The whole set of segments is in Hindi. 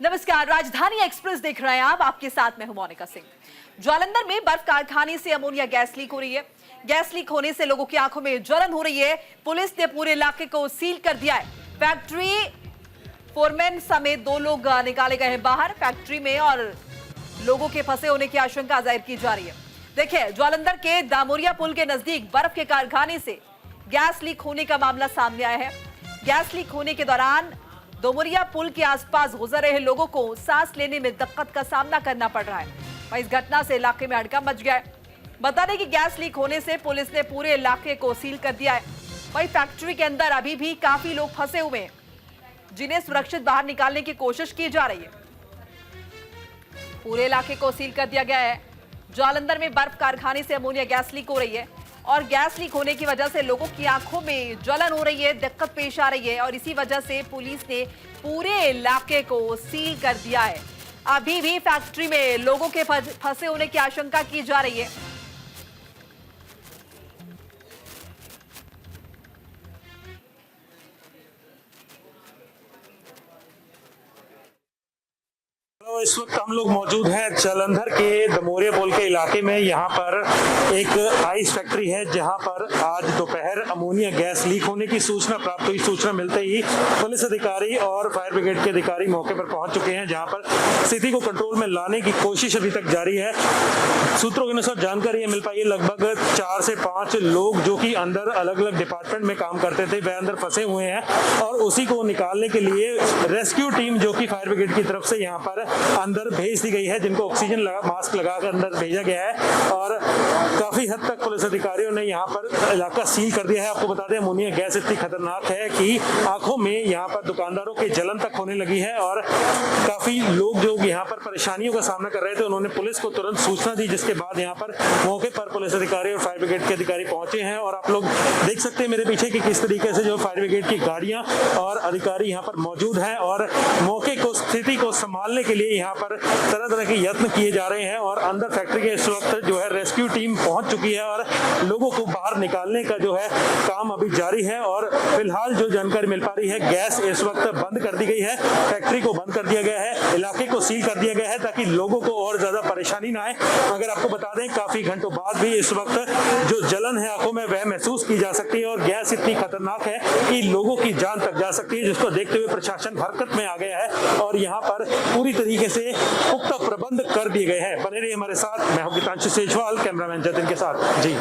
नमस्कार, राजधानी एक्सप्रेस देख रहे हैं आप। आपके साथ मैं हूं मोनिका सिंह। जालंधर में बर्फ कारखाने से अमोनिया गैस लीक हो रही है। गैस लीक होने से लोगों की आंखों में जलन हो रही है। पुलिस ने पूरे इलाके को सील कर दिया है। फैक्ट्री फोरमैन समेत 2 लोग निकाले गए हैं बाहर फैक्ट्री में और लोगों के फंसे होने की आशंका जाहिर की जा रही है। देखिए, जालंधर के दामोरिया पुल के नजदीक बर्फ के कारखाने से गैस लीक होने का मामला सामने आया है। गैस लीक होने के दौरान दामोरिया पुल के आसपास गुजर रहे लोगों को सांस लेने में दिक्कत का सामना करना पड़ रहा है। इस घटना से इलाके में हड़कंप मच गया है। बता दें कि गैस लीक होने से पुलिस ने पूरे इलाके को सील कर दिया है। वहीं फैक्ट्री के अंदर अभी भी काफी लोग फंसे हुए हैं, जिन्हें सुरक्षित बाहर निकालने की कोशिश की जा रही है। पूरे इलाके को सील कर दिया गया है। जालंधर में बर्फ कारखाने से अमोनिया गैस लीक हो रही है और गैस लीक होने की वजह से लोगों की आंखों में जलन हो रही है, दिक्कत पेश आ रही है और इसी वजह से पुलिस ने पूरे इलाके को सील कर दिया है। अभी भी फैक्ट्री में लोगों के फंसे होने की आशंका की जा रही है। इस वक्त हम लोग मौजूद हैं जालंधर के दामोरिया पुल के इलाके में। यहाँ पर एक आइस फैक्ट्री है जहाँ पर आज दोपहर अमोनिया गैस लीक होने की सूचना प्राप्त हुई। सूचना मिलते ही पुलिस अधिकारी और फायर ब्रिगेड के अधिकारी मौके पर पहुंच चुके हैं, जहाँ पर स्थिति को कंट्रोल में लाने की कोशिश अभी तक जारी है। सूत्रों के अनुसार जानकारी मिल पाई है लगभग 4 से 5 लोग जो कि अंदर अलग अलग डिपार्टमेंट में काम करते थे, वह अंदर फंसे हुए हैं और उसी को निकालने के लिए रेस्क्यू टीम जो कि फायर ब्रिगेड की तरफ से यहाँ पर अंदर भेज दी गई है, जिनको ऑक्सीजन मास्क लगाकर अंदर भेजा गया है और काफी हद तक पुलिस अधिकारियों ने यहाँ पर इलाका सील कर दिया है। आपको बता दें, अमोनिया गैस इतनी खतरनाक है कि आंखों में यहाँ पर दुकानदारों के जलन तक होने लगी है और काफी लोग जो यहाँ पर परेशानियों का सामना कर रहे थे, उन्होंने पुलिस को तुरंत सूचना दी, जिसके बाद यहाँ पर मौके पर पुलिस अधिकारी और फायर ब्रिगेड के अधिकारी पहुंचे हैं। और आप लोग देख सकते हैं मेरे पीछे कि किस तरीके से जो फायर ब्रिगेड की गाड़ियां और अधिकारी यहाँ पर मौजूद हैं और मौके को स्थिति को संभालने के लिए यहाँ पर तरह तरह के यत्न किए जा रहे हैं और अंदर फैक्ट्री के इस वक्त जो है रेस्क्यू टीम पहुंच चुकी है और लोगों को बाहर निकालने का जो है काम अभी जारी है। और फिलहाल जो जानकारी मिल पा रही है, गैस इस वक्त बंद कर दी गई है, फैक्ट्री को बंद कर दिया गया है, इलाके को सील कर दिया गया है ताकि लोगों को और ज्यादा परेशानी ना आए। मगर आपको बता दें, काफी घंटों बाद भी इस वक्त जो जलन है आंखों में वह महसूस की जा सकती है और गैस इतनी खतरनाक है कि लोगों की जान तक जा सकती है, जिसको देखते हुए प्रशासन हरकत में आ गया है और यहाँ पर पूरी तरीके से पुख्ता प्रबंध कर दिए गए हैं। बने रहिए हमारे साथ, मैं हूं गीतांशु सेजवाल, कैमरामैन जतिन के साथ। जी,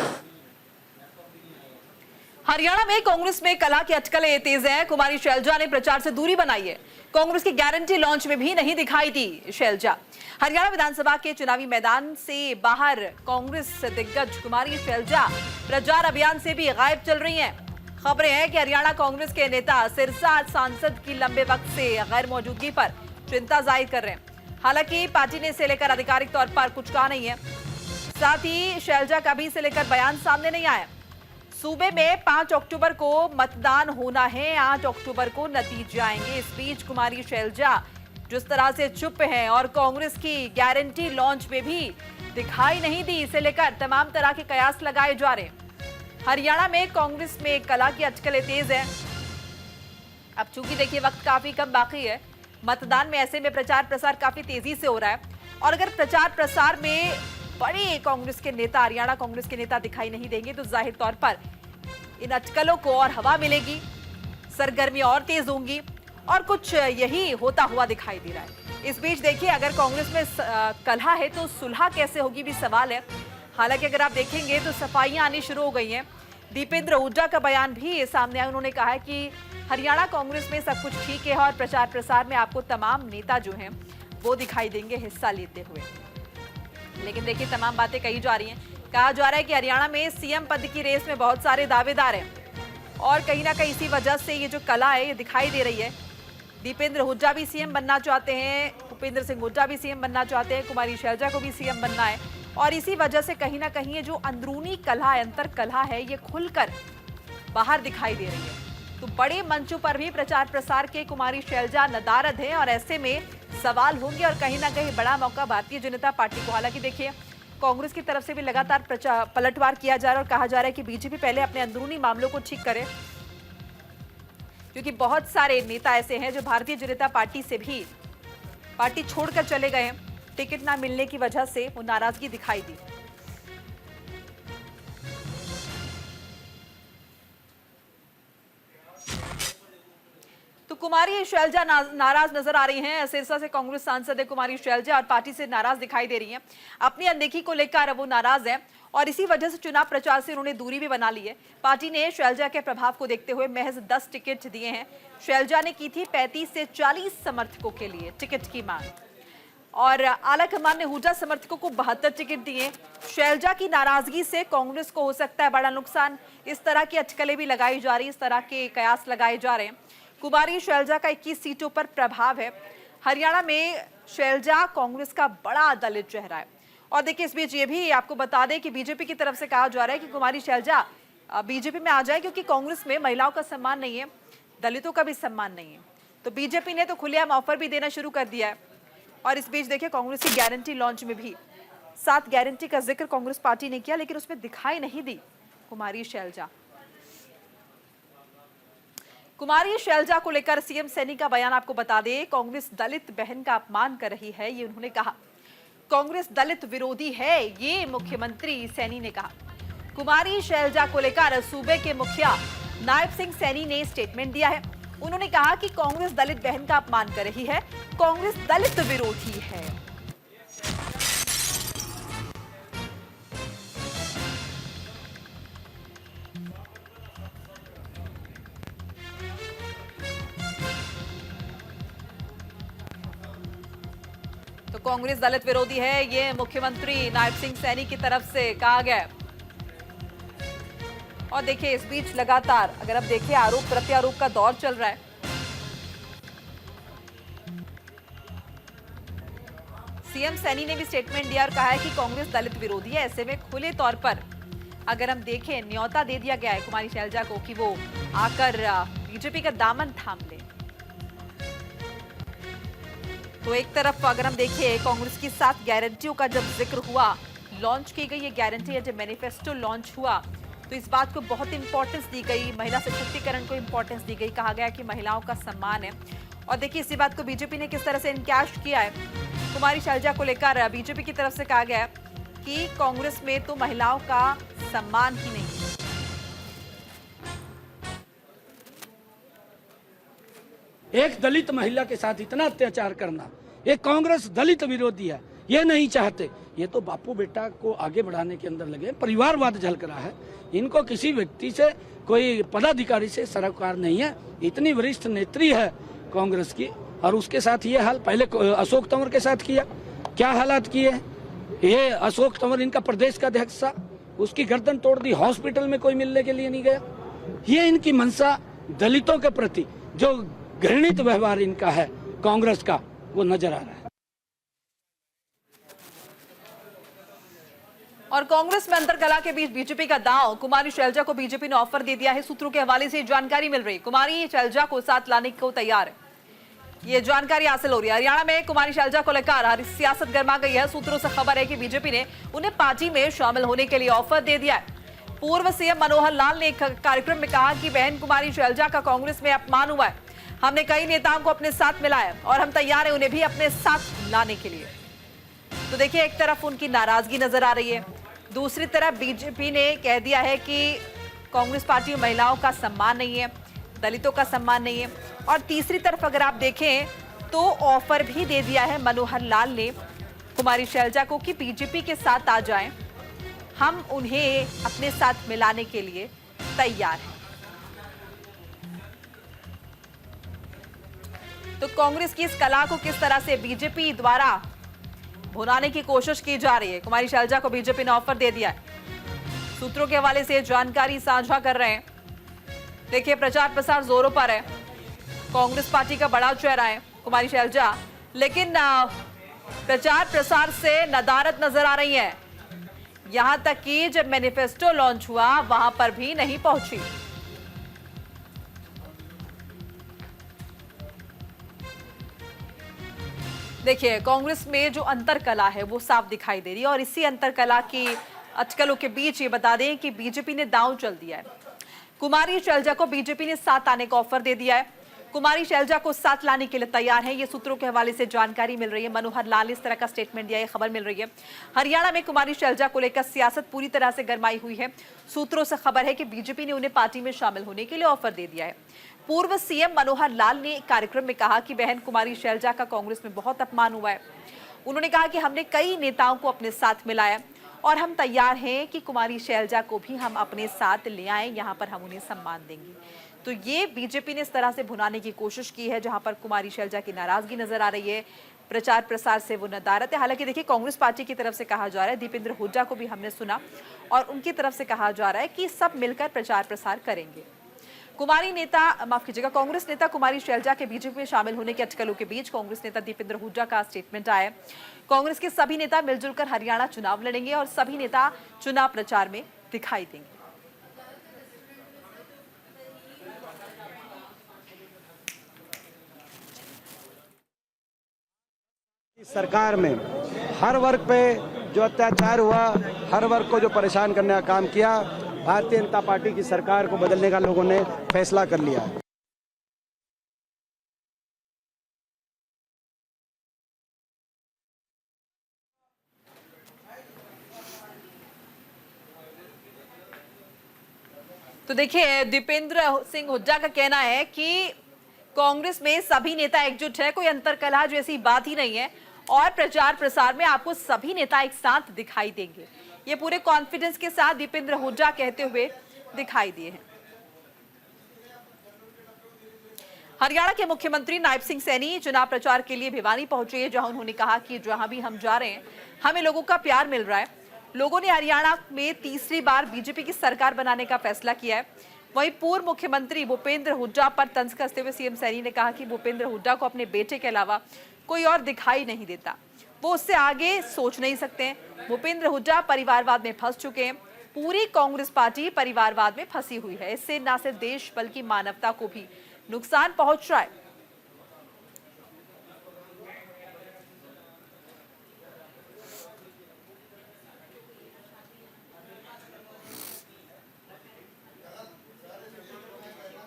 हरियाणा में कांग्रेस में कलह की अटकलें तेज है। कुमारी शैलजा ने प्रचार से दूरी बनाई है। कांग्रेस की गारंटी लॉन्च में भी नहीं दिखाई दी शैलजा। हरियाणा विधानसभा के चुनावी मैदान से बाहर कांग्रेस दिग्गज कुमारी शैलजा प्रचार अभियान से भी गायब चल रही हैं। खबरें हैं कि हरियाणा कांग्रेस के नेता सिरसा सांसद की लंबे वक्त से गैर मौजूदगी पर चिंता जाहिर कर रहे हैं। हालांकि पार्टी ने इसे लेकर आधिकारिक तौर पर कुछ कहा नहीं है। साथ ही शैलजा का भी इसे लेकर बयान सामने नहीं आया। सूबे में 5 अक्टूबर को मतदान होना है, 8 अक्टूबर को नतीजे आएंगे। इस बीच कुमारी शैलजा जिस तरह से चुप हैं और कांग्रेस की गारंटी लॉन्च में भी दिखाई नहीं दी, इसे लेकर तमाम तरह के कयास लगाए जा रहे हैं। हरियाणा में कांग्रेस में कलह की अटकलें तेज है। अब चूंकि देखिए वक्त काफी कम बाकी है मतदान में, ऐसे में प्रचार प्रसार काफी तेजी से हो रहा है और अगर प्रचार प्रसार में बड़े कांग्रेस के नेता, हरियाणा कांग्रेस के नेता दिखाई नहीं देंगे तो जाहिर तौर पर इन अटकलों को और हवा मिलेगी, सरगर्मियां और तेज होंगी और कुछ यही होता हुआ दिखाई दे रहा है। इस बीच देखिए, अगर कांग्रेस में कलह है तो सुलह कैसे होगी भी सवाल है। हालांकि अगर आप देखेंगे तो सफाइयां आनी शुरू हो गई हैं। दीपेंद्र हुड्डा का बयान भी सामने आया। उन्होंने कहा है कि हरियाणा कांग्रेस में सब कुछ ठीक है और प्रचार प्रसार में आपको तमाम नेता जो हैं वो दिखाई देंगे हिस्सा लेते हुए। लेकिन देखिए, तमाम बातें कही जा रही हैं। कहा जा रहा है कि हरियाणा में सीएम पद की रेस में बहुत सारे दावेदार हैं और कहीं ना कहीं इसी वजह से ये जो कला है ये दिखाई दे रही है। दीपेंद्र हुड्डा भी सीएम बनना चाहते हैं, भूपेंद्र सिंह हुड्डा भी सीएम बनना चाहते हैं, कुमारी शैलजा को भी सीएम बनना है और इसी वजह से कहीं ना कहीं ये जो अंदरूनी कलह है, अंतर कलह है, ये खुलकर बाहर दिखाई दे रही है। तो बड़े मंचों पर भी प्रचार प्रसार के कुमारी शैलजा नदारद हैं और ऐसे में सवाल होंगे और कहीं ना कहीं बड़ा मौका भारतीय जनता पार्टी को। हालांकि देखिए, कांग्रेस की तरफ से भी लगातार पलटवार किया जा रहा है और कहा जा रहा है कि बीजेपी पहले अपने अंदरूनी मामलों को ठीक करे, क्योंकि बहुत सारे नेता ऐसे हैं जो भारतीय जनता पार्टी से भी पार्टी छोड़कर चले गए। टिकट ना मिलने की वजह से वो नाराजगी दिखाई दी। तो कुमारी शैलजा नाराज नजर आ रही हैं। सिरसा से कांग्रेस सांसद है कुमारी शैलजा और पार्टी से नाराज दिखाई दे रही हैं। अपनी अनदेखी को लेकर वो नाराज है और इसी वजह से चुनाव प्रचार से उन्होंने दूरी भी बना ली है। पार्टी ने शैलजा के प्रभाव को देखते हुए महज 10 टिकट दिए हैं। शैलजा ने की थी 35 से 40 समर्थकों के लिए टिकट की मांग और आलाकमान ने हुड्डा समर्थकों को 72 टिकट दिए। शैलजा की नाराजगी से कांग्रेस को हो सकता है बड़ा नुकसान। इस तरह की अटकलें भी लगाई जा रही, इस तरह के कयास लगाए जा रहे हैं। कुमारी शैलजा का 21 सीटों पर प्रभाव है। हरियाणा में शैलजा कांग्रेस का बड़ा दलित चेहरा है। और देखिए इस बीच ये भी आपको बता दें कि बीजेपी की तरफ से कहा जा रहा है कि कुमारी शैलजा बीजेपी में आ जाए, क्योंकि कांग्रेस में महिलाओं का सम्मान नहीं है, दलितों का भी सम्मान नहीं है। तो बीजेपी ने तो खुलेआम ऑफर भी देना शुरू कर दिया है। और इस बीच देखिए कांग्रेस की गारंटी लॉन्च में भी 7 गारंटी का जिक्र कांग्रेस पार्टी ने किया, लेकिन उसमें दिखाई नहीं दी कुमारी शैलजा। कुमारी शैलजा को लेकर सीएम सैनी का बयान आपको बता दें। कांग्रेस दलित बहन का अपमान कर रही है, ये उन्होंने कहा। कांग्रेस दलित विरोधी है, ये मुख्यमंत्री सैनी ने कहा। कुमारी शैलजा को लेकर सूबे के मुखिया नायब सिंह सैनी ने स्टेटमेंट दिया है। उन्होंने कहा कि कांग्रेस दलित बहन का अपमान कर रही है, कांग्रेस दलित विरोधी है। तो कांग्रेस दलित विरोधी है, ये मुख्यमंत्री नायब सिंह सैनी की तरफ से कहा गया। और देखिए इस बीच लगातार अगर आप देखिए आरोप प्रत्यारोप का दौर चल रहा है। सीएम सैनी ने भी स्टेटमेंट दिया और कहा है कि कांग्रेस दलित विरोधी है। ऐसे में खुले तौर पर अगर हम देखें न्योता दे दिया गया है कुमारी शैलजा को कि वो आकर बीजेपी का दामन थाम ले। तो एक तरफ अगर हम देखिए कांग्रेस की 7 गारंटियों का जब जिक्र हुआ, लॉन्च की गई ये गारंटी है, जब मैनिफेस्टो लॉन्च हुआ तो इस बात को बहुत इंपॉर्टेंस दी गई, महिला सशक्तिकरण को इंपॉर्टेंस दी गई, कहा गया कि महिलाओं का सम्मान है। और देखिए इसी बात को बीजेपी ने किस तरह से इनकैश किया है। कुमारी शैलजा को लेकर बीजेपी की तरफ से कहा गया है कि कांग्रेस में तो महिलाओं का सम्मान ही नहीं है। एक दलित महिला के साथ इतना अत्याचार करना, ये कांग्रेस दलित विरोधी है, ये नहीं चाहते। ये तो बापू बेटा को आगे बढ़ाने के अंदर लगे, परिवारवाद झलक रहा है। इनको किसी व्यक्ति से, कोई पदाधिकारी से सरोकार नहीं है। इतनी वरिष्ठ नेत्री है कांग्रेस की और उसके साथ ये हाल। पहले अशोक तंवर के साथ किया, क्या हालात किए। ये अशोक तंवर इनका प्रदेश का अध्यक्ष था, उसकी गर्दन तोड़ दी, हॉस्पिटल में कोई मिलने के लिए नहीं गया। ये इनकी मंशा दलितों के प्रति जो घृणित व्यवहार इनका है कांग्रेस का, वो नजर आ रहा है। और कांग्रेस में अंतरकला के बीच बीजेपी का दांव, कुमारी शैलजा को बीजेपी ने ऑफर दे दिया है। सूत्रों के हवाले से जानकारी मिल रही, कुमारी शैलजा को साथ लाने को तैयार है, ये जानकारी हासिल हो रही है। हरियाणा में कुमारी शैलजा को लेकर सियासत गर्मा गई है। सूत्रों से खबर है कि बीजेपी ने उन्हें पार्टी में शामिल होने के लिए ऑफर दे दिया है। पूर्व सीएम मनोहर लाल ने एक कार्यक्रम में कहा कि बहन कुमारी शैलजा का कांग्रेस में अपमान हुआ है, हमने कई नेताओं को अपने साथ मिलाया और हम तैयार हैं उन्हें भी अपने साथ लाने के लिए। तो देखिए एक तरफ उनकी नाराजगी नजर आ रही है, दूसरी तरफ बीजेपी ने कह दिया है कि कांग्रेस पार्टी में महिलाओं का सम्मान नहीं है, दलितों का सम्मान नहीं है। और तीसरी तरफ अगर आप देखें तो ऑफर भी दे दिया है मनोहर लाल ने कुमारी शैलजा को कि बीजेपी के साथ आ जाएं, हम उन्हें अपने साथ मिलाने के लिए तैयार हैं। तो कांग्रेस की इस कला को किस तरह से बीजेपी द्वारा भुनाने की कोशिश की जा रही है। कुमारी शैलजा को बीजेपी ने ऑफर दे दिया है, सूत्रों के हवाले से जानकारी साझा कर रहे हैं। देखिए प्रचार प्रसार जोरों पर है, कांग्रेस पार्टी का बड़ा चेहरा है कुमारी शैलजा, लेकिन प्रचार प्रसार से नदारत नजर आ रही है। यहां तक कि जब मैनिफेस्टो लॉन्च हुआ वहां पर भी नहीं पहुंची। देखिए कांग्रेस में जो अंतरकला है वो साफ दिखाई दे रही है और इसी अंतरकला की अटकलों के बीच ये बता दें कि बीजेपी ने दांव चल दिया है। कुमारी शैलजा को बीजेपी ने साथ आने का ऑफर दे दिया है। कुमारी शैलजा को साथ लाने के लिए तैयार है। ये सूत्रों के हवाले से जानकारी मिल रही है। मनोहर लाल ने इस तरह का स्टेटमेंट दिया, ये खबर मिल रही है। हरियाणा में कुमारी शैलजा को लेकर सियासत पूरी तरह से गरमाई हुई है। सूत्रों से खबर है कि बीजेपी ने उन्हें पार्टी में शामिल होने के लिए ऑफर दे दिया है। पूर्व सीएम मनोहर लाल ने एक कार्यक्रम में कहा कि बहन कुमारी शैलजा का कांग्रेस में बहुत अपमान हुआ है। उन्होंने कहा कि हमने कई नेताओं को अपने साथ मिलाया और हम तैयार हैं कि कुमारी शैलजा को भी हम अपने साथ ले आए, यहाँ पर हम उन्हें सम्मान देंगे। तो ये बीजेपी ने इस तरह से भुनाने की कोशिश की है, जहां पर कुमारी शैलजा की नाराजगी नजर आ रही है। प्रचार प्रसार से वो नदारत है। हालांकि देखिए, कांग्रेस पार्टी की तरफ से कहा जा रहा है, दीपेंद्र हुड्डा को भी हमने सुना और उनकी तरफ से कहा जा रहा है कि सब मिलकर प्रचार प्रसार करेंगे। कांग्रेस नेता कुमारी शैलजा के बीजेपी में शामिल होने के अटकलों के बीच कांग्रेस नेता दीपेंद्र हुड्डा का स्टेटमेंट आया। कांग्रेस के सभी नेता मिलजुल कर हरियाणा चुनाव लड़ेंगे और सभी नेता चुनाव प्रचार में दिखाई देंगे। सरकार में हर वर्ग पे जो अत्याचार हुआ, हर वर्ग को जो परेशान करने का काम किया, भारतीय जनता पार्टी की सरकार को बदलने का लोगों ने फैसला कर लिया। तो देखिए, दीपेंद्र सिंह हुड्डा का कहना है कि कांग्रेस में सभी नेता एकजुट है, कोई अंतरकलह जैसी बात ही नहीं है और प्रचार प्रसार में आपको सभी नेता एक साथ दिखाई देंगे। ये पूरे कॉन्फिडेंस के साथ दीपेंद्र हुड्डा कहते हुए दिखाई दिए हैं। हरियाणा के मुख्यमंत्री नायब सिंह सैनी चुनाव प्रचार के लिए भिवानी पहुंचे हैं, जहां उन्होंने कहा कि जहां भी हम जा रहे हैं हमें लोगों का प्यार मिल रहा है। लोगों ने हरियाणा में तीसरी बार बीजेपी की सरकार बनाने का फैसला किया है। वहीं पूर्व मुख्यमंत्री भूपेंद्र हुड्डा पर तंज कसते हुए सीएम सैनी ने कहा कि भूपेंद्र हुड्डा को अपने बेटे के अलावा कोई और दिखाई नहीं देता, वो उससे आगे सोच नहीं सकते। भूपेंद्र हुड्डा परिवारवाद में फंस चुके हैं। पूरी कांग्रेस पार्टी परिवारवाद में फंसी हुई है। इससे न सिर्फ देश बल्कि मानवता को भी नुकसान पहुंच रहा है।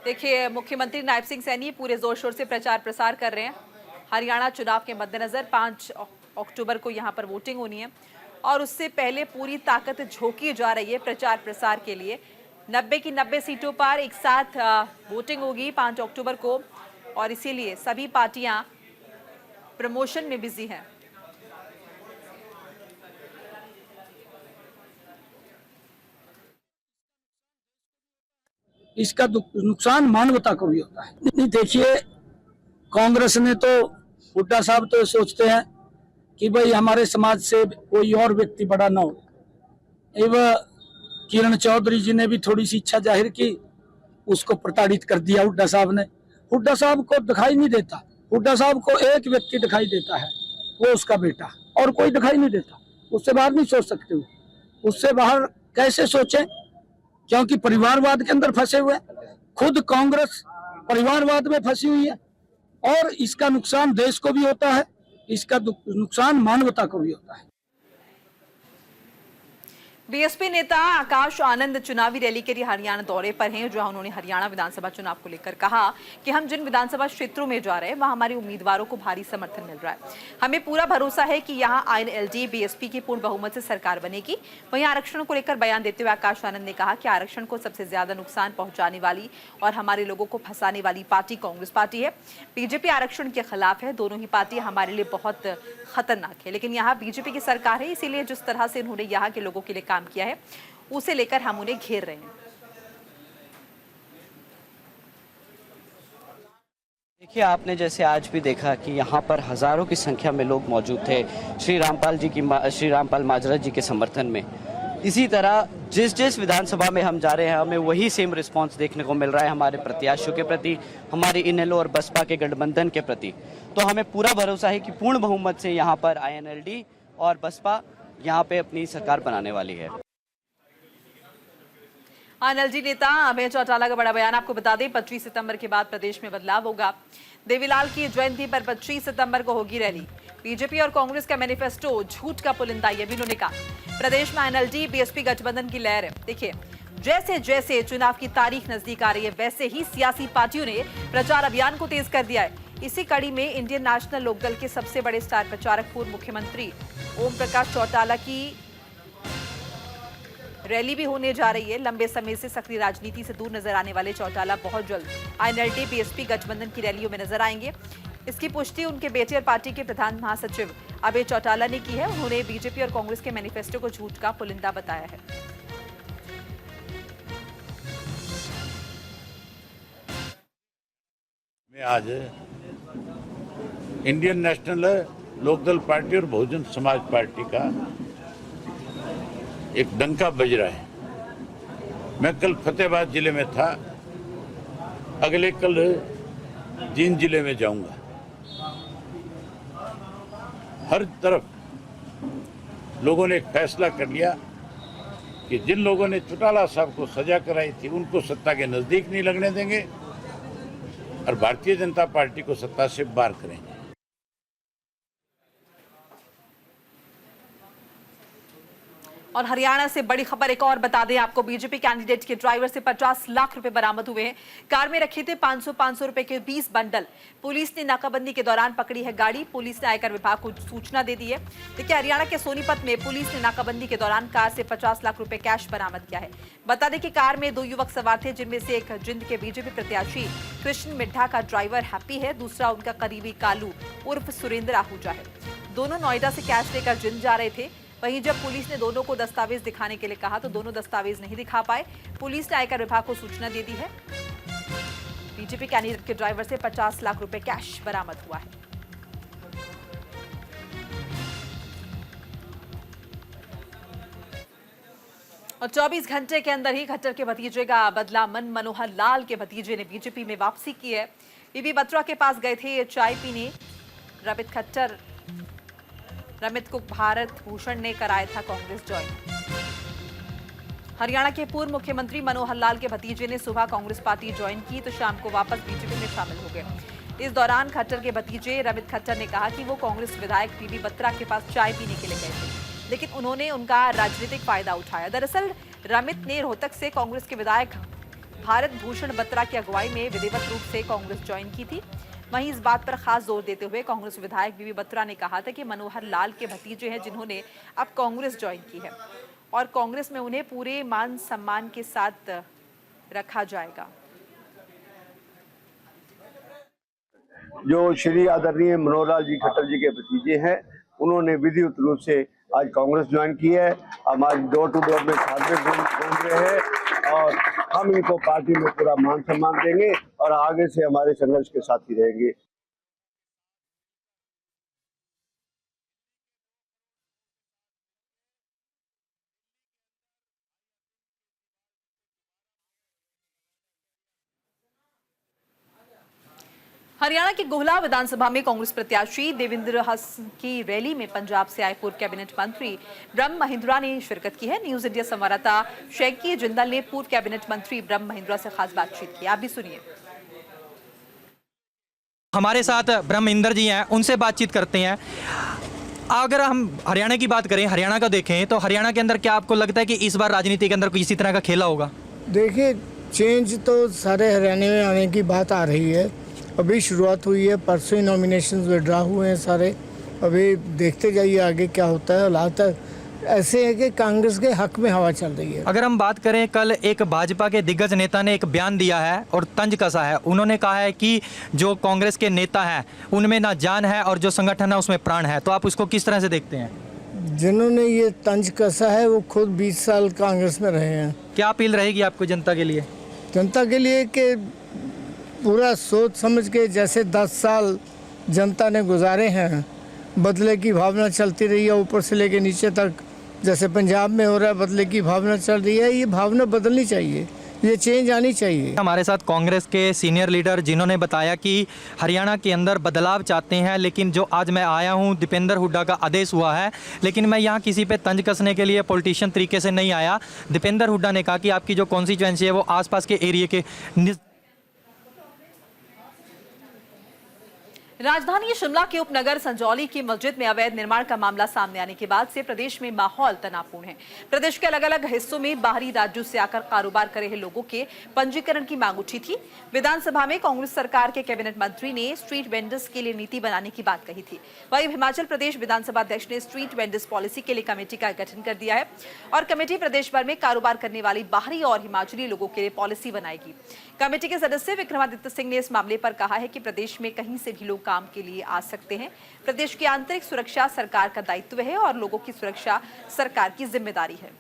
देखिए, मुख्यमंत्री नायब सिंह सैनी पूरे जोर शोर से प्रचार प्रसार कर रहे हैं। हरियाणा चुनाव के मद्देनजर 5 अक्टूबर को यहां पर वोटिंग होनी है और उससे पहले पूरी ताकत झोंकी जा रही है प्रचार प्रसार के लिए। 90 की 90 सीटों पर एक साथ वोटिंग होगी 5 अक्टूबर को और इसीलिए सभी पार्टियां प्रमोशन में बिजी हैं। इसका नुकसान मानवता को भी होता है। नहीं, देखिए, कांग्रेस ने तो हुड्डा साहब तो सोचते हैं कि भाई हमारे समाज से कोई और व्यक्ति बड़ा ना हो। एवं किरण चौधरी जी ने भी थोड़ी सी इच्छा जाहिर की, उसको प्रताड़ित कर दिया हुड्डा साहब ने। हुड्डा साहब को दिखाई नहीं देता, हुड्डा साहब को एक व्यक्ति दिखाई देता है, वो उसका बेटा, और कोई दिखाई नहीं देता। उससे बाहर नहीं सोच सकते हो। उससे बाहर कैसे सोचें, क्योंकि परिवारवाद के अंदर फंसे हुए। खुद कांग्रेस परिवारवाद में फंसी हुई है और इसका नुकसान देश को भी होता है, इसका नुकसान मानवता को भी होता है। बीएसपी नेता आकाश आनंद चुनावी रैली के लिए हरियाणा दौरे पर हैं, जहां उन्होंने हरियाणा विधानसभा चुनाव को लेकर कहा कि हम जिन विधानसभा क्षेत्रों में जा रहे हैं वहां हमारे उम्मीदवारों को भारी समर्थन मिल रहा है। हमें पूरा भरोसा है कि यहां आईएनएलडी बीएसपी की पूर्ण बहुमत से सरकार बनेगी। वहीं आरक्षण को लेकर बयान देते हुए आकाश आनंद ने कहा कि आरक्षण को सबसे ज्यादा नुकसान पहुंचाने वाली और हमारे लोगों को फंसाने वाली पार्टी कांग्रेस पार्टी है। बीजेपी आरक्षण के खिलाफ है। दोनों ही पार्टियां हमारे लिए बहुत खतरनाक है, लेकिन यहाँ बीजेपी की सरकार है, इसीलिए जिस तरह से उन्होंने यहाँ के लोगों के लिए काम किया है उसे लेकर हम उन्हें घेर रहे हैं। देखिए, आपने जैसे आज भी देखा कि यहाँ पर हजारों की संख्या में लोग मौजूद थे श्री रामपाल माजरा जी के समर्थन में। इसी तरह जिस विधानसभा में हम जा रहे हैं हमें वही सेम रिस्पांस देखने को मिल रहा है हमारे प्रत्याशियों के प्रति, हमारे इनेलो और बसपा के गठबंधन के प्रति। तो हमें पूरा भरोसा है कि पूर्ण बहुमत से यहाँ पर आईएनएलडी और बसपा यहाँ पे अपनी सरकार बनाने वाली है। आईएनएलडी नेता अभय चौटाला का बड़ा बयान। आपको बता दें 25 सितंबर के बाद प्रदेश में बदलाव होगा। देवीलाल की जयंती पर 25 सितंबर को होगी रैली। बीजेपी और कांग्रेस का मैनिफेस्टो झूठ का पुलिंदा, ये भी उन्होंने कहा। प्रदेश में आईएनएलडी बीएसपी गठबंधन की लहर है। देखिए, जैसे जैसे चुनाव की तारीख नजदीक आ रही है, वैसे ही सियासी पार्टियों ने प्रचार अभियान को तेज कर दिया है। इसी कड़ी में इंडियन नेशनल लोकदल के सबसे बड़े स्टार प्रचारक पूर्व मुख्यमंत्री ओम प्रकाश चौटाला की रैली भी होने जा रही है। लंबे समय से सक्रिय राजनीति से दूर नजर आने वाले चौटाला बहुत जल्द INLD बीएसपी गठबंधन की रैलियों में नजर आएंगे। इसकी पुष्टि उनके बेटे और पार्टी के प्रधान महासचिव अभय चौटाला ने की है। उन्होंने बीजेपी और कांग्रेस के मैनिफेस्टो को झूठ का पुलिंदा बताया है। मैं आज इंडियन नेशनल लोकदल पार्टी और बहुजन समाज पार्टी का एक डंका बज रहा है। मैं कल फतेहाबाद जिले में था, अगले कल जींद जिले में जाऊंगा। हर तरफ लोगों ने एक फैसला कर लिया कि जिन लोगों ने चौटाला साहब को सजा कराई थी उनको सत्ता के नजदीक नहीं लगने देंगे और भारतीय जनता पार्टी को सत्ता से बाहर करेंगे। और हरियाणा से बड़ी खबर एक और बता दें आपको, बीजेपी कैंडिडेट के ड्राइवर से 50 लाख रुपए बरामद हुए हैं। कार में रखे थे 500 रुपए के 20 बंडल। पुलिस ने नाकाबंदी के दौरान पकड़ी है गाड़ी। पुलिस ने आयकर विभाग को सूचना दे दी है। देखिए, हरियाणा के सोनीपत में पुलिस ने नाकाबंदी के दौरान कार से 50 लाख रुपए कैश बरामद किया है। बता दें कि कार में 2 युवक सवार थे, जिनमें से एक जिंद के बीजेपी प्रत्याशी कृष्ण मिड्ढा का ड्राइवर हैप्पी है, दूसरा उनका करीबी कालू उर्फ सुरेंद्र आहूजा है। दोनों नोएडा से कैश लेकर जिंद जा रहे थे। वहीं जब पुलिस ने दोनों को दस्तावेज दिखाने के लिए कहा तो दोनों दस्तावेज नहीं दिखा पाए। पुलिस ने आयकर विभाग को सूचना दे दी है। बीजेपी कैंडिडेट के ड्राइवर से 50 लाख रुपए कैश बरामद हुआ है। और 24 घंटे के अंदर ही खट्टर के भतीजे का बदला मन। मनोहर लाल के भतीजे ने बीजेपी में वापसी की है। बीबी बत्रा के पास गए थे चाय पीने। रमित को भारत भूषण ने कराया था कांग्रेस ज्वाइन। हरियाणा के पूर्व मुख्यमंत्री मनोहर लाल के भतीजे ने सुबह कांग्रेस पार्टी ज्वाइन की तो शाम को वापस बीजेपी में शामिल हो गए। इस दौरान खट्टर के भतीजे रमित खट्टर ने कहा कि वो कांग्रेस विधायक बीबी बत्रा के पास चाय पीने के लिए गए थे, लेकिन उन्होंने उनका राजनीतिक फायदा उठाया। दरअसल रमित ने रोहतक से कांग्रेस के विधायक भारत भूषण बत्रा की अगुवाई में विधिवत रूप से कांग्रेस ज्वाइन की थी। वहीं इस बात पर खास जोर देते हुए कांग्रेस विधायक बीबी बत्रा ने कहा था कि मनोहर लाल के भतीजे हैं जिन्होंने अब कांग्रेस ज्वाइन की है और कांग्रेस में उन्हें पूरे मान सम्मान के साथ रखा जाएगा। जो श्री आदरणीय मनोहर लाल जी खट्टर जी के भतीजे हैं, उन्होंने विधिवत रूप से आज कांग्रेस ज्वाइन की है। हम आज डोर टू डोर में खाते घूम रहे हैं और हम इनको पार्टी में पूरा मान सम्मान देंगे और आगे से हमारे संघर्ष के साथ ही रहेंगे। हरियाणा की गोहला विधानसभा में कांग्रेस प्रत्याशी देवेंद्र हंस की रैली में पंजाब से आए पूर्व कैबिनेट मंत्री ब्रह्म महिंद्रा ने शिरकत की है। न्यूज इंडिया संवाददाता शेखी जिंदल ने पूर्व कैबिनेट मंत्री ब्रह्म महिंद्रा से खास बातचीत की। आप भी सुनिए। हमारे साथ ब्रह्म महिंद्र जी हैं, उनसे बातचीत करते हैं। अगर हम हरियाणा की बात करें, हरियाणा का देखें तो हरियाणा के अंदर क्या आपको लगता है कि इस बार राजनीति के अंदर कोई इसी तरह का खेला होगा? देखिए, चेंज तो सारे हरियाणा में आने की बात आ रही है। अभी शुरुआत हुई है, परसों ही नॉमिनेशंस विड्रॉ हुए हैं सारे। अभी देखते जाइए आगे क्या होता है। हालात ऐसे है कि कांग्रेस के हक में हवा चल रही है। अगर हम बात करें, कल एक भाजपा के दिग्गज नेता ने एक बयान दिया है और तंज कसा है। उन्होंने कहा है कि जो कांग्रेस के नेता हैं उनमें ना जान है और जो संगठन है उसमें प्राण है। तो आप उसको किस तरह से देखते हैं? जिन्होंने ये तंज कसा है वो खुद 20 साल कांग्रेस में रहे हैं। क्या अपील रहेगी आपको जनता के लिए? जनता के लिए कि पूरा सोच समझ के, जैसे 10 साल जनता ने गुजारे हैं, बदले की भावना चलती रही है ऊपर से लेके नीचे तक। जैसे पंजाब में हो रहा है, बदले की भावना चल रही है। ये भावना बदलनी चाहिए, ये चेंज आनी चाहिए। हमारे साथ कांग्रेस के सीनियर लीडर जिन्होंने बताया कि हरियाणा के अंदर बदलाव चाहते हैं, लेकिन जो आज मैं आया हूं, दीपेंद्र हुड्डा का आदेश हुआ है, लेकिन मैं यहां किसी पे तंज कसने के लिए पॉलिटिशियन तरीके से नहीं आया। दीपेंद्र हुड्डा ने कहा कि आपकी जो कॉन्स्टिट्यूएंसी है वो आसपास के एरिया के राजधानी शिमला के उपनगर संजौली की मस्जिद में अवैध निर्माण का मामला सामने आने के बाद से प्रदेश में माहौल तनावपूर्ण है। प्रदेश के अलग अलग हिस्सों में बाहरी राज्यों से आकर कारोबार कर रहे लोगों के पंजीकरण की मांग उठी थी। विधानसभा में कांग्रेस सरकार के कैबिनेट मंत्री ने स्ट्रीट वेंडर्स के लिए नीति बनाने की बात कही थी। वहीं हिमाचल प्रदेश विधानसभा अध्यक्ष ने स्ट्रीट वेंडर्स पॉलिसी के लिए कमेटी का गठन कर दिया है और कमेटी प्रदेश भर में कारोबार करने वाली बाहरी और हिमाचली लोगों के लिए पॉलिसी बनाएगी। कमेटी के सदस्य विक्रमादित्य सिंह ने इस मामले पर कहा है कि प्रदेश में कहीं से भी लोग काम के लिए आ सकते हैं। प्रदेश की आंतरिक सुरक्षा सरकार का दायित्व है और लोगों की सुरक्षा सरकार की जिम्मेदारी है।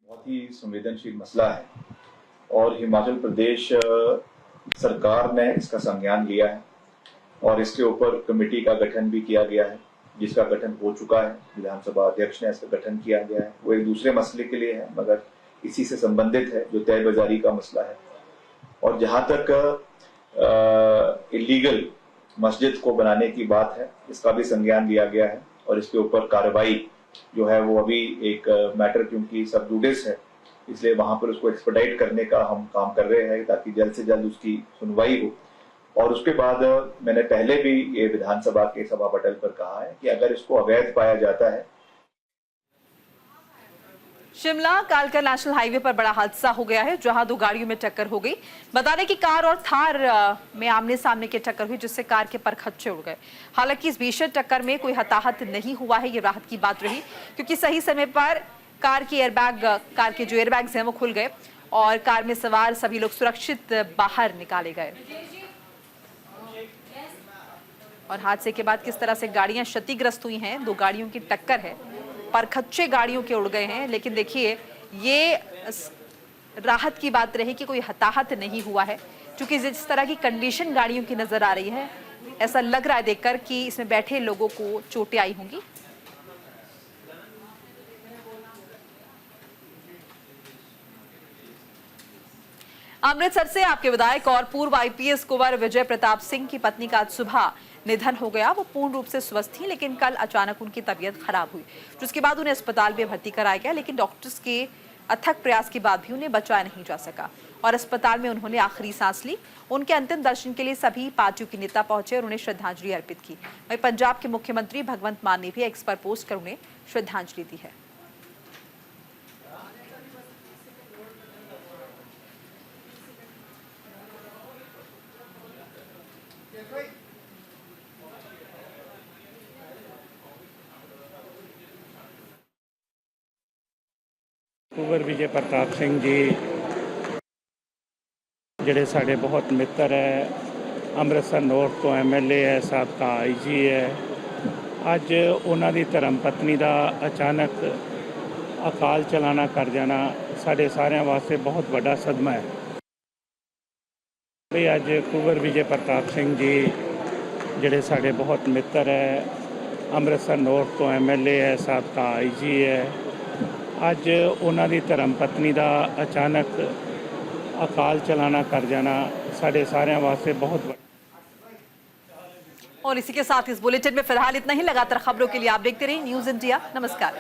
बहुत ही संवेदनशील मसला है और हिमाचल प्रदेश सरकार ने इसका संज्ञान लिया है और इसके ऊपर कमेटी का गठन भी किया गया है, जिसका गठन हो चुका है। विधानसभा अध्यक्ष ने इसका गठन किया गया है। वो एक दूसरे मसले के लिए है मगर इसी से संबंधित है, जो तय बाजारी का मसला है। और जहां तक इलीगल मस्जिद को बनाने की बात है, इसका भी संज्ञान लिया गया है और इसके ऊपर कार्रवाई जो है वो अभी एक मैटर, क्योंकि सब जुडिस है, इसलिए वहां पर उसको एक्सपेडाइट करने का हम काम कर रहे हैं ताकि जल्द से जल्द उसकी सुनवाई हो। और उसके बाद मैंने पहले भी ये विधानसभा के सभा पटल पर कहा है कि अगर इसको अवैध पाया जाता है। शिमला कालका नेशनल हाईवे पर बड़ा हादसा हो गया है, जहां दो गाड़ियों में टक्कर हो गई। बता दें कि कार और थार में आमने सामने की टक्कर हुई, जिससे कार के परखच्चे उड़ गए। हालांकि इस भीषण टक्कर में कोई हताहत नहीं हुआ है, ये राहत की बात रही, क्योंकि सही समय पर कार के जो एयरबैग्स हैं वो खुल गए और कार में सवार सभी लोग सुरक्षित बाहर निकाले गए। और हादसे के बाद किस तरह से गाड़ियां क्षतिग्रस्त हुई हैं, दो गाड़ियों की टक्कर है, परखच्चे गाड़ियों के उड़ गए हैं। लेकिन देखिए, ये राहत की बात रही कि कोई हताहत नहीं हुआ है, क्योंकि जिस तरह की कंडीशन गाड़ियों की नजर आ रही है, ऐसा लग रहा है देखकर कि इसमें बैठे लोगों को चोटें आई होंगी। अमृतसर से आपके विधायक और पूर्व आईपीएस कुंवर विजय प्रताप सिंह की पत्नी का आज सुबह निधन हो गया। वो पूर्ण रूप से स्वस्थ थी, लेकिन कल अचानक उनकी तबीयत खराब हुई, जिसके बाद उन्हें अस्पताल में भर्ती कराया गया, लेकिन डॉक्टर्स के अथक प्रयास के बाद भी उन्हें बचाया नहीं जा सका और अस्पताल में उन्होंने आखिरी सांस ली। उनके अंतिम दर्शन के लिए सभी पार्टियों के नेता पहुंचे और उन्हें श्रद्धांजलि अर्पित की। वहीं पंजाब के मुख्यमंत्री भगवंत मान ने भी एक्स पर पोस्ट कर उन्हें श्रद्धांजलि दी है। कुंवर विजय प्रताप सिंह जी ਜਿਹੜੇ ਸਾਡੇ ਬਹੁਤ ਮਿੱਤਰ ਹੈ, ਅੰਮ੍ਰਿਤਸਰ ਨੌਰਥ ਤੋਂ ਐਮਐਲਏ ਹੈ, ਸਾਬਕਾ ਆਈਜੀ ਹੈ। ਅੱਜ ਉਹਨਾਂ ਦੀ ਧਰਮ ਪਤਨੀ ਦਾ ਅਚਾਨਕ ਅਕਾਲ ਚਲਾਣਾ ਕਰ ਜਾਣਾ ਸਾਡੇ ਸਾਰਿਆਂ ਵਾਸਤੇ ਬਹੁਤ ਵੱਡਾ ਸਦਮਾ ਹੈ। ਵੀ ਅੱਜ ਕੁੰਵਰ ਵਿਜੇ ਪ੍ਰਤਾਪ ਸਿੰਘ ਜੀ ਜਿਹੜੇ ਸਾਡੇ ਬਹੁਤ ਮਿੱਤਰ ਹੈ, ਅੰਮ੍ਰਿਤਸਰ ਨੌਰਥ ਤੋਂ ਐਮਐਲਏ ਹੈ, ਸਾਬਕਾ ਆਈਜੀ ਹੈ। ਅੱਜ ਉਹਨਾਂ ਦੀ ਧਰਮ ਪਤਨੀ ਦਾ ਅਚਾਨਕ अकाल चलाना कर जाना साढ़े सारे वास्ते बहुत बड़ा। और इसी के साथ इस बुलेटिन में फिलहाल इतना ही। लगातार खबरों के लिए आप देखते रहिए न्यूज़ इंडिया। नमस्कार।